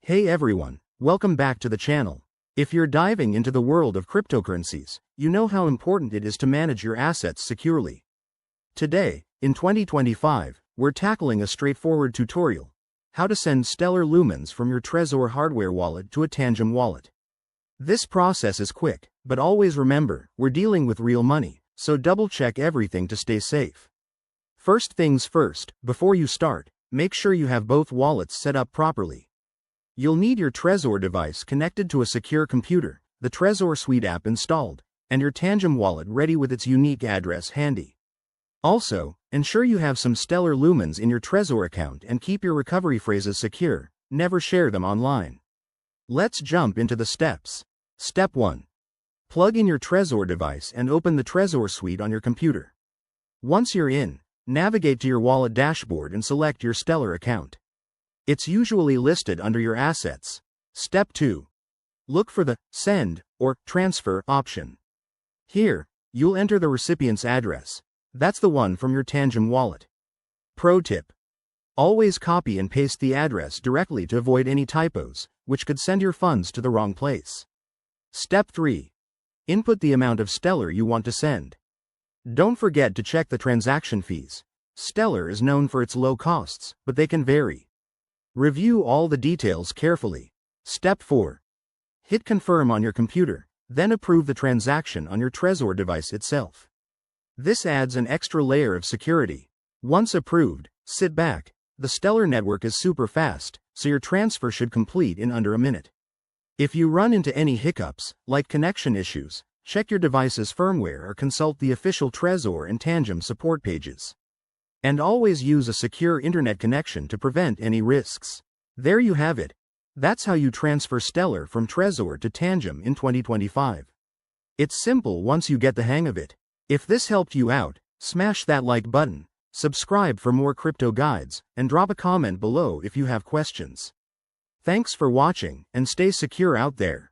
Hey everyone, welcome back to the channel. If you're diving into the world of cryptocurrencies, you know how important it is to manage your assets securely. Today, in 2025, we're tackling a straightforward tutorial: how to send Stellar lumens from your Trezor hardware wallet to a Tangem wallet. This process is quick, but always remember, we're dealing with real money, so double-check everything to stay safe. First things first, before you start, make sure you have both wallets set up properly. You'll need your Trezor device connected to a secure computer, the Trezor Suite app installed, and your Tangem wallet ready with its unique address handy. Also, ensure you have some Stellar lumens in your Trezor account and keep your recovery phrases secure. Never share them online. Let's jump into the steps. Step 1. Plug in your Trezor device and open the Trezor Suite on your computer. Once you're in, navigate to your wallet dashboard and select your Stellar account. It's usually listed under your assets. Step 2. Look for the Send or Transfer option. Here, you'll enter the recipient's address. That's the one from your Tangem wallet. Pro tip: always copy and paste the address directly to avoid any typos, which could send your funds to the wrong place. Step 3. Input the amount of Stellar you want to send. Don't forget to check the transaction fees. Stellar is known for its low costs, but they can vary. Review all the details carefully. Step 4. Hit confirm on your computer, then approve the transaction on your Trezor device itself. This adds an extra layer of security. Once approved, sit back. The Stellar network is super fast, so your transfer should complete in under a minute. If you run into any hiccups, like connection issues, check your device's firmware or consult the official Trezor and Tangem support pages. And always use a secure internet connection to prevent any risks. There you have it. That's how you transfer Stellar from Trezor to Tangem in 2025. It's simple once you get the hang of it. If this helped you out, smash that like button, subscribe for more crypto guides, and drop a comment below if you have questions. Thanks for watching, and stay secure out there.